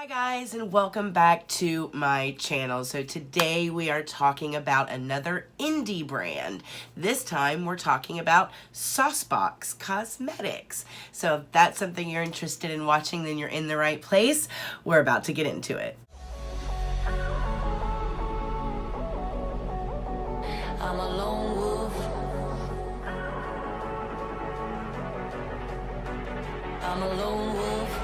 Hi guys, and welcome back to my channel. So today we are talking about another indie brand. This time we're talking about SauceBox Cosmetics. So if that's something you're interested in watching, then you're in the right place. We're about to get into it. I'm a lone wolf. I'm a lone wolf.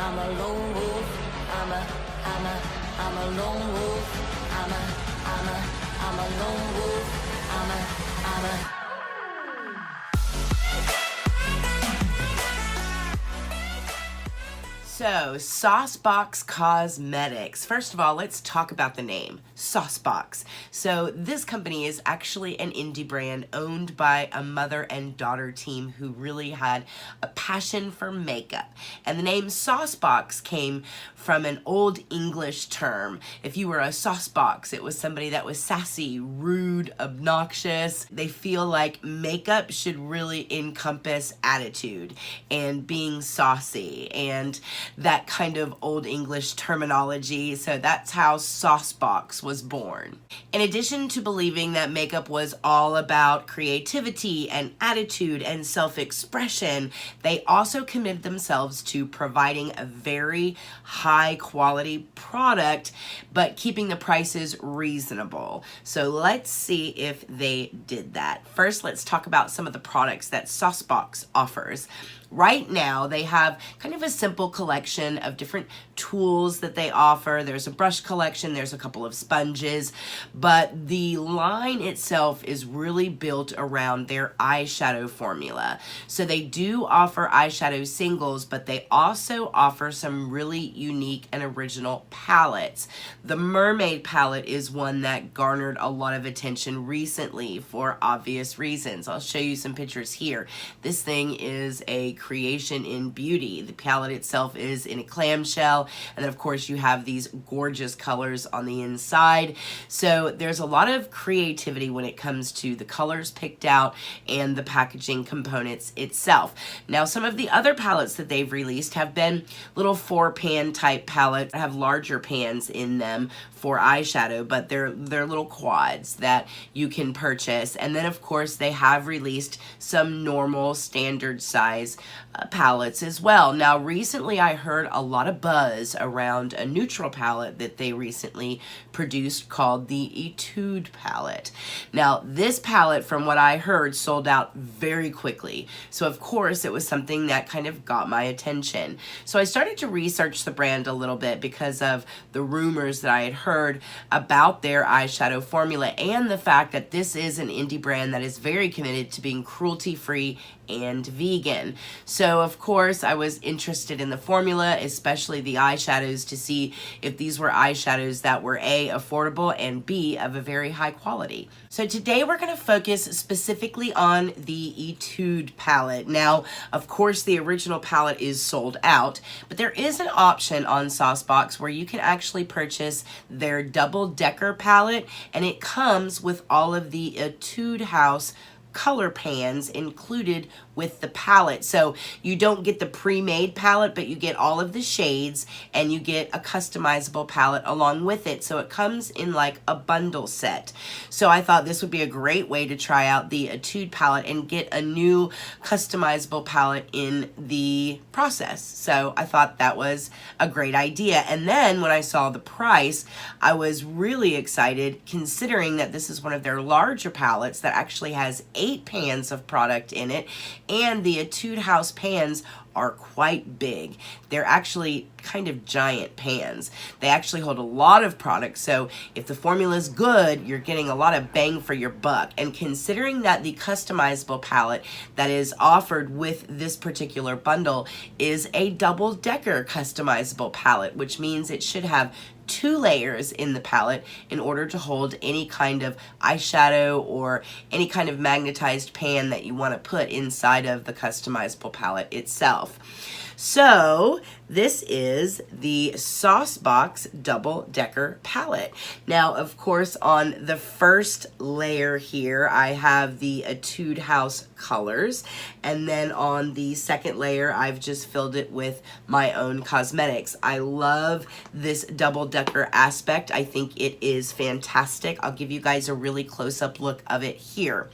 I'm a lone wolf. I'm a lone wolf. I'm a lone wolf. So, SauceBox Cosmetics. First of all, let's talk about the name, SauceBox. So, this company is actually an indie brand owned by a mother and daughter team who really had a passion for makeup. And the name SauceBox came from an old English term. If you were a saucebox, it was somebody that was sassy, rude, obnoxious. They feel like makeup should really encompass attitude and being saucy and that kind of old English terminology. So that's how SauceBox was born. In addition to believing that makeup was all about creativity and attitude and self-expression, they also committed themselves to providing a very high quality product, but keeping the prices reasonable. So let's see if they did that. First, let's talk about some of the products that SauceBox offers. Right now, they have kind of a simple collection of different tools that they offer. There's a brush collection, there's a couple of sponges, but the line itself is really built around their eyeshadow formula. So they do offer eyeshadow singles, but they also offer some really unique and original palettes. The Mermaid palette is one that garnered a lot of attention recently for obvious reasons. I'll show you some pictures here. This thing is a creation in beauty. The palette itself is in a clamshell, and then of course you have these gorgeous colors on the inside. So there's a lot of creativity when it comes to the colors picked out and the packaging components itself. Now, some of the other palettes that they've released have been little 4-pan type palettes that have larger pans in them for eyeshadow, but they're little quads that you can purchase. And then of course they have released some normal standard size palettes as well. Now, recently I heard a lot of buzz around a neutral palette that they recently produced called the Etude palette. Now, this palette, from what I heard, sold out very quickly. So of course it was something that kind of got my attention. So I started to research the brand a little bit because of the rumors that I had heard about their eyeshadow formula and the fact that this is an indie brand that is very committed to being cruelty-free and vegan. So of course I was interested in the formula, especially the eyeshadows, to see if these were eyeshadows that were A, affordable, and B, of a very high quality. So today we're going to focus specifically on the Etude palette. Now, of course, the original palette is sold out, but there is an option on SauceBox where you can actually purchase their double-decker palette, and it comes with all of the Etude House color pans included with the palette. So you don't get the pre-made palette, but you get all of the shades and you get a customizable palette along with it. So it comes in like a bundle set. So I thought this would be a great way to try out the Etude palette and get a new customizable palette in the process. So I thought that was a great idea. And then when I saw the price, I was really excited, considering that this is one of their larger palettes that actually has 8 pans of product in it, and the Etude House pans are quite big. They're actually kind of giant pans. They actually hold a lot of product, so if the formula is good, you're getting a lot of bang for your buck. And considering that the customizable palette that is offered with this particular bundle is a double-decker customizable palette, which means it should have 2 layers in the palette in order to hold any kind of eyeshadow or any kind of magnetized pan that you want to put inside of the customizable palette itself. So this is the SauceBox Double Decker palette. Now, of course, on the first layer here, I have the Etude House colors. And then on the second layer, I've just filled it with my own cosmetics. I love this double decker aspect. I think it is fantastic. I'll give you guys a really close-up look of it here.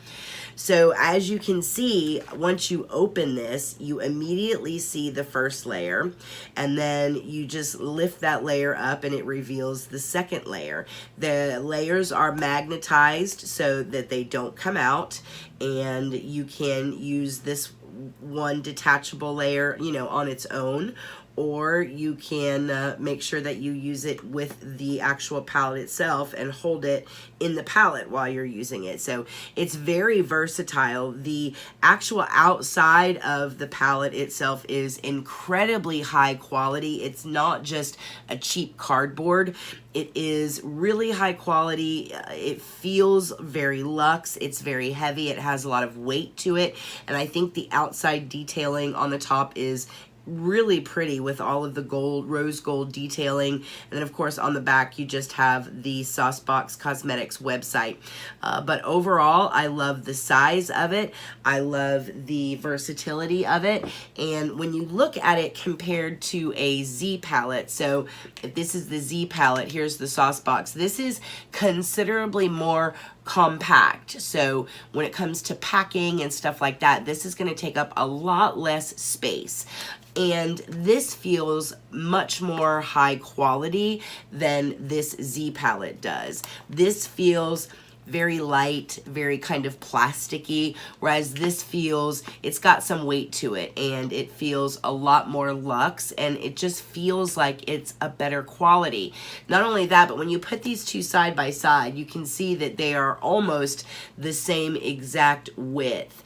So as you can see, once you open this, you immediately see the first layer, and then you just lift that layer up and it reveals the second layer. The layers are magnetized so that they don't come out, and you can use this one detachable layer, you know, on its own, or you can make sure that you use it with the actual palette itself and hold it in the palette while you're using it. So it's very versatile. The actual outside of the palette itself is incredibly high quality. It's not just a cheap cardboard. It is really high quality. It feels very luxe. It's very heavy. It has a lot of weight to it. And I think the outside detailing on the top is really pretty with all of the gold, rose gold detailing. And then of course on the back you just have the SauceBox Cosmetics website. But overall, I love the size of it. I love the versatility of it. And when you look at it compared to a Z palette, so if this is the Z palette, here's the SauceBox. This is considerably more compact. So when it comes to packing and stuff like that, this is going to take up a lot less space. And this feels much more high quality than this Z palette does. This feels very light, very kind of plasticky, whereas this feels, it's got some weight to it, and it feels a lot more luxe, and it just feels like it's a better quality. Not only that, but when you put these two side by side, you can see that they are almost the same exact width.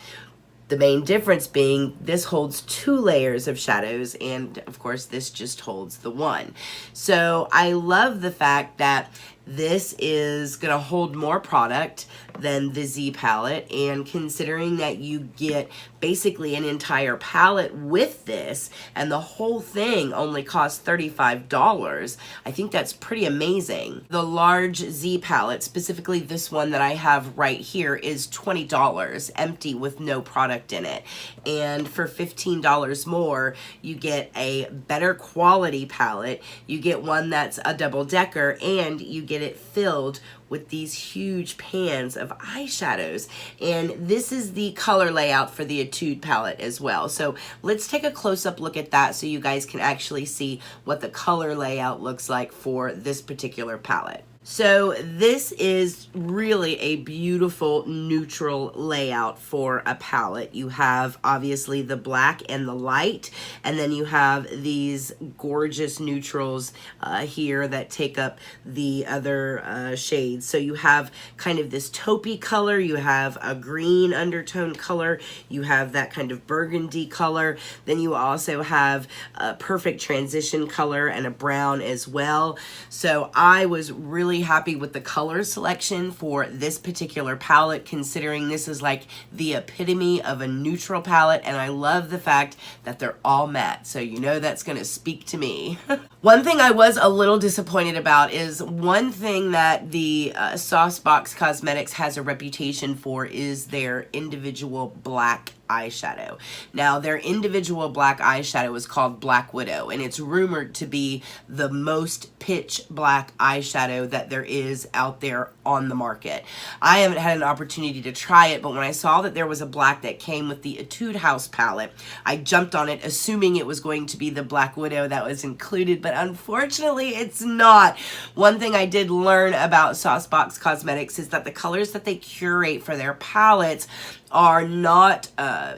The main difference being this holds 2 layers of shadows, and of course this just holds the one. So I love the fact that this is going to hold more product than the Z palette, and considering that you get basically an entire palette with this, and the whole thing only costs $35, I think that's pretty amazing. The large Z palette, specifically this one that I have right here, is $20, empty with no product in it. And for $15 more, you get a better quality palette, you get one that's a double decker, and you get it filled with these huge pans of eyeshadows. And this is the color layout for the Etude palette as well. So let's take a close-up look at that so you guys can actually see what the color layout looks like for this particular palette. So this is really a beautiful neutral layout for a palette. You have obviously the black and the light, and then you have these gorgeous neutrals here that take up the other shades. So you have kind of this taupey color, you have a green undertone color, you have that kind of burgundy color, then you also have a perfect transition color and a brown as well. So I was really happy with the color selection for this particular palette, considering this is like the epitome of a neutral palette, and I love the fact that they're all matte, so you know that's going to speak to me. One thing I was a little disappointed about is one thing that the SauceBox Cosmetics has a reputation for is their individual black eyeshadow. Now, their individual black eyeshadow is called Black Widow, and it's rumored to be the most pitch black eyeshadow that there is out there on the market. I haven't had an opportunity to try it, but when I saw that there was a black that came with the Etude House palette, I jumped on it assuming it was going to be the Black Widow that was included, but unfortunately it's not. One thing I did learn about SauceBox Cosmetics is that the colors that they curate for their palettes are not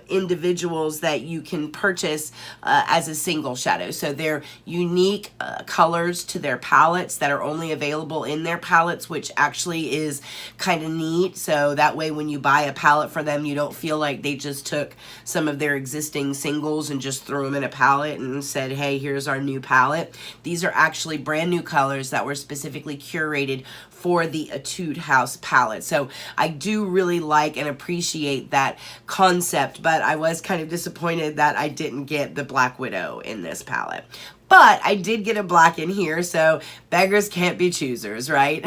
individuals that you can purchase as a single shadow. So they're unique colors to their palettes that are only available in their palettes, which actually is kind of neat. So that way when you buy a palette for them, you don't feel like they just took some of their existing singles and just threw them in a palette and said, hey, here's our new palette. These are actually brand new colors that were specifically curated for the Etude House palette. So I do really like and appreciate appreciate that concept, but I was kind of disappointed that I didn't get the Black Widow in this palette. But I did get a black in here, so beggars can't be choosers, right?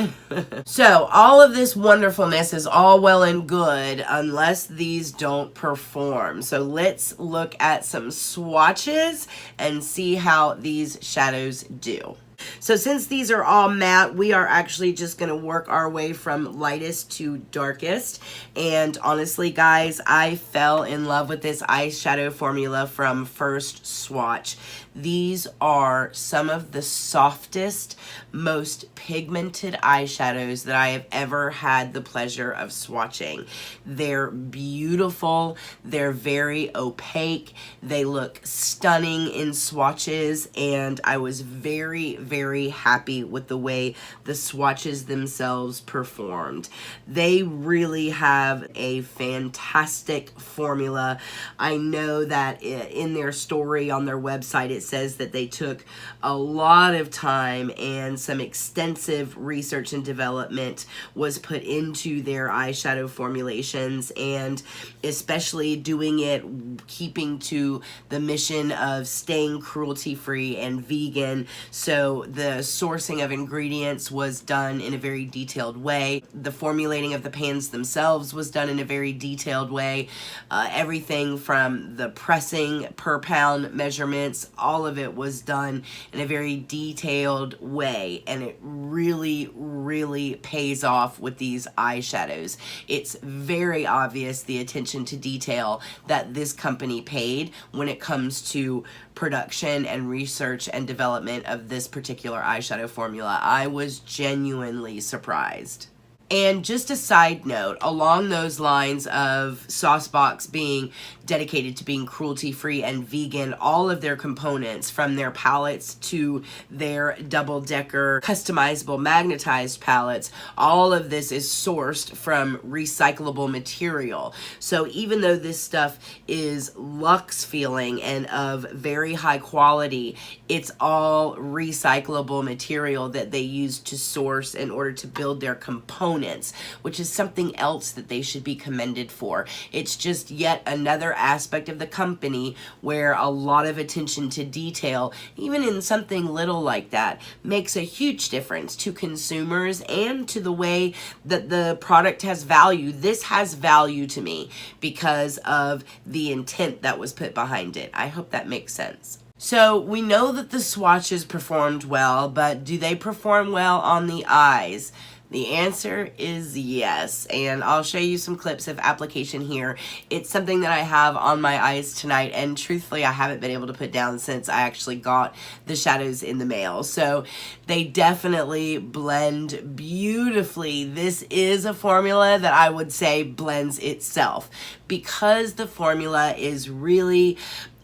So all of this wonderfulness is all well and good unless these don't perform. So let's look at some swatches and see how these shadows do. So since these are all matte, we are actually just going to work our way from lightest to darkest. And honestly, guys, I fell in love with this eyeshadow formula from first swatch. These are some of the softest, most pigmented eyeshadows that I have ever had the pleasure of swatching. They're beautiful. They're very opaque. They look stunning in swatches, and I was very happy with the way the swatches themselves performed. They really have a fantastic formula. I know that in their story on their website it says that they took a lot of time and some extensive research and development was put into their eyeshadow formulations, and especially doing it keeping to the mission of staying cruelty-free and vegan. So the sourcing of ingredients was done in a very detailed way. The formulating of the pans themselves was done in a very detailed way. Everything from the pressing per pound measurements, all of it was done in a very detailed way, and it really pays off with these eyeshadows. It's very obvious the attention to detail that this company paid when it comes to production and research and development of this particular eyeshadow formula. I was genuinely surprised. And just a side note, along those lines of SauceBox being dedicated to being cruelty-free and vegan, all of their components, from their palettes to their double-decker customizable magnetized palettes, all of this is sourced from recyclable material. So even though this stuff is luxe feeling and of very high quality, it's all recyclable material that they use to source in order to build their components, which is something else that they should be commended for. It's just yet another aspect of the company where a lot of attention to detail, even in something little like that, makes a huge difference to consumers and to the way that the product has value. This has value to me because of the intent that was put behind it. I hope that makes sense. So we know that the swatches performed well, but do they perform well on the eyes? The answer is yes, and I'll show you some clips of application here. It's something that I have on my eyes tonight, and truthfully I haven't been able to put down since I actually got the shadows in the mail. So they definitely blend beautifully. This is a formula that I would say blends itself because the formula is really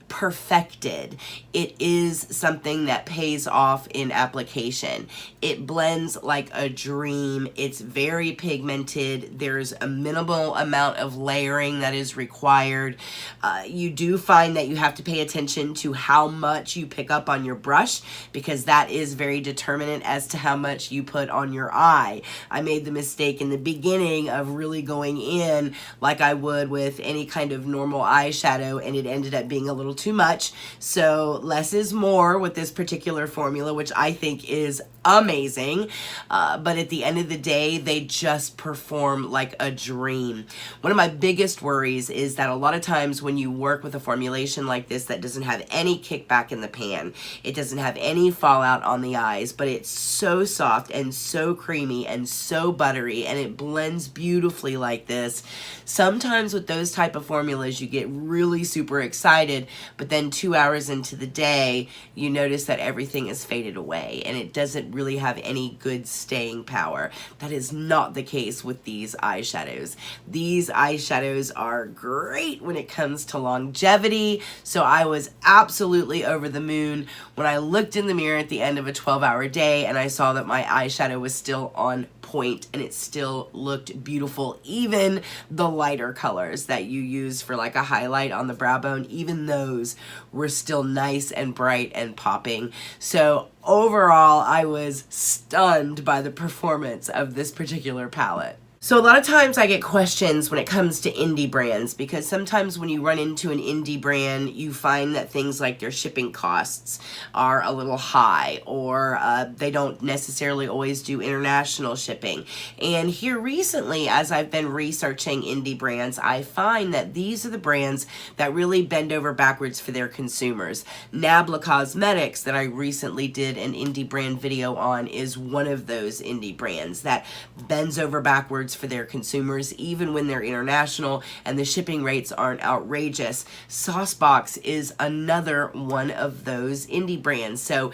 perfected. It is something that pays off in application. It blends like a dream. It's very pigmented. There's a minimal amount of layering that is required. You do find that you have to pay attention to how much you pick up on your brush, because that is very determinant as to how much you put on your eye. I made the mistake in the beginning of really going in like I would with any kind of normal eyeshadow, and it ended up being a little too much. So less is more with this particular formula, which I think is amazing. But at the end of the day, they just perform like a dream. One of my biggest worries is that a lot of times when you work with a formulation like this that doesn't have any kickback in the pan, it doesn't have any fallout on the eyes, but it's so soft and so creamy and so buttery, and it blends beautifully like this. Sometimes with those type of formulas, you get really super excited, but then 2 hours into the day, you notice that everything is faded away and it doesn't really have any good staying power. That is not the case with these eyeshadows. These eyeshadows are great when it comes to longevity, so I was absolutely over the moon when I looked in the mirror at the end of a 12-hour day and I saw that my eyeshadow was still on point and it still looked beautiful. Even the lighter colors that you use for like a highlight on the brow bone, even those were still nice and bright and popping. So overall, I was stunned by the performance of this particular palette. So a lot of times I get questions when it comes to indie brands, because sometimes when you run into an indie brand, you find that things like their shipping costs are a little high, or they don't necessarily always do international shipping. And here recently, as I've been researching indie brands, I find that these are the brands that really bend over backwards for their consumers. Nabla Cosmetics, that I recently did an indie brand video on, is one of those indie brands that bends over backwards for their consumers, even when they're international and the shipping rates aren't outrageous. SauceBox is another one of those indie brands. So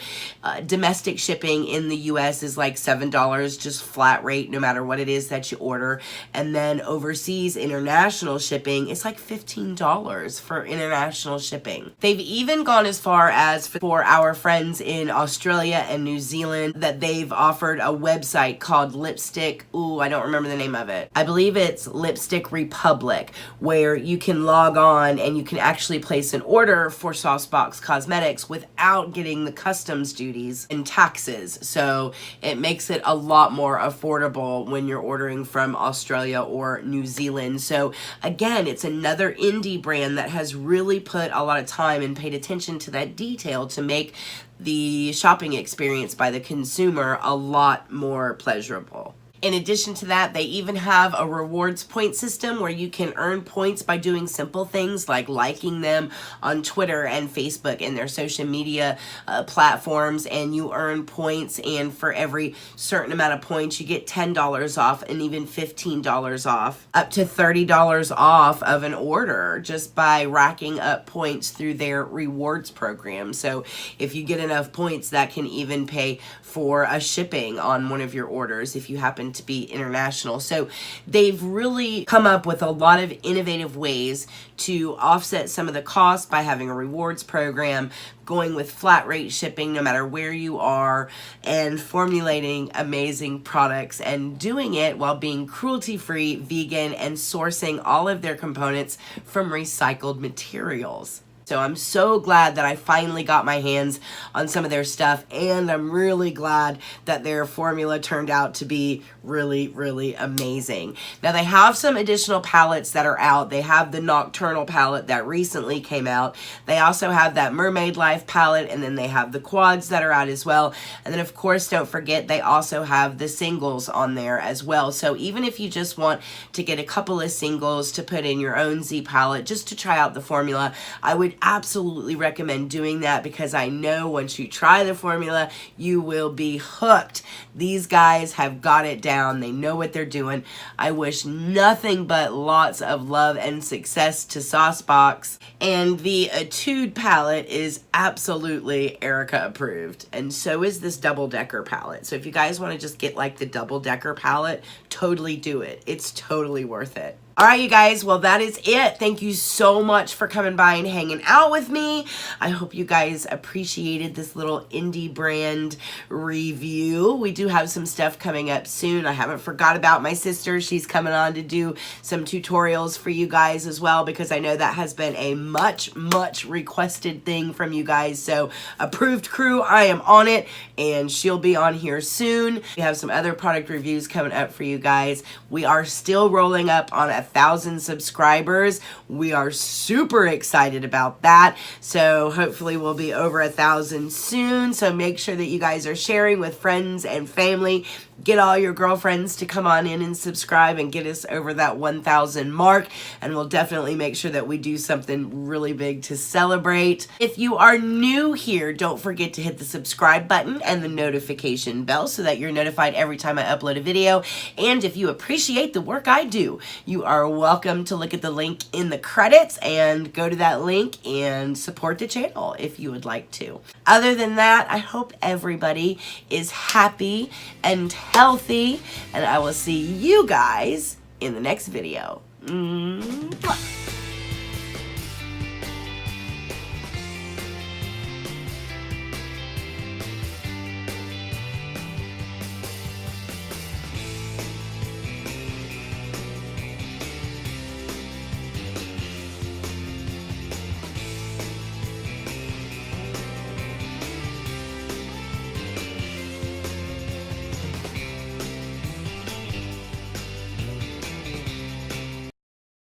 domestic shipping in the US is like $7, just flat rate, no matter what it is that you order. And then overseas international shipping, it's like $15 for international shipping. They've even gone as far as, for our friends in Australia and New Zealand, that they've offered a website called Lipstick, I don't remember the name of it. I believe it's Lipstick Republic, where you can log on and you can actually place an order for SauceBox Cosmetics without getting the customs duties and taxes. So it makes it a lot more affordable when you're ordering from Australia or New Zealand. So again, it's another indie brand that has really put a lot of time and paid attention to that detail to make the shopping experience by the consumer a lot more pleasurable. In addition to that, they even have a rewards point system where you can earn points by doing simple things like liking them on Twitter and Facebook and their social media platforms, and you earn points, and for every certain amount of points you get $10 off and even $15 off, up to $30 off of an order just by racking up points through their rewards program. So if you get enough points, that can even pay for a shipping on one of your orders if you happen to be international. So they've really come up with a lot of innovative ways to offset some of the costs by having a rewards program, going with flat rate shipping no matter where you are, and formulating amazing products, and doing it while being cruelty-free, vegan, and sourcing all of their components from recycled materials. So I'm so glad that I finally got my hands on some of their stuff, and I'm really glad that their formula turned out to be really, really amazing. Now they have some additional palettes that are out. They have the Nocturnal palette that recently came out. They also have that Mermaid Life palette, and then they have the quads that are out as well. And then of course, don't forget, they also have the singles on there as well. So even if you just want to get a couple of singles to put in your own Z palette just to try out the formula, I would absolutely recommend doing that, because I know once you try the formula, you will be hooked. These guys have got it down. They know what they're doing. I wish nothing but lots of love and success to SauceBox. And the Etude palette is absolutely Erika approved. And so is this double-decker palette. So if you guys want to just get like the double-decker palette, totally do it. It's totally worth it. All right, you guys, well, that is it. Thank you so much for coming by and hanging out with me. I hope you guys appreciated this little indie brand review. We do have some stuff coming up soon. I haven't forgot about my sister. She's coming on to do some tutorials for you guys as well, because I know that has been a much, much requested thing from you guys. So approved crew, I am on it, and she'll be on here soon. We have some other product reviews coming up for you guys. We are still rolling up on 1,000 subscribers. We are super excited about that. So hopefully we'll be over 1,000 soon. So make sure that you guys are sharing with friends and family. Get all your girlfriends to come on in and subscribe and get us over that 1,000 mark. And we'll definitely make sure that we do something really big to celebrate. If you are new here, don't forget to hit the subscribe button and the notification bell so that you're notified every time I upload a video. And if you appreciate the work I do, you are welcome to look at the link in the credits and go to that link and support the channel if you would like to. Other than that, I hope everybody is happy and healthy, and I will see you guys in the next video. Mwah.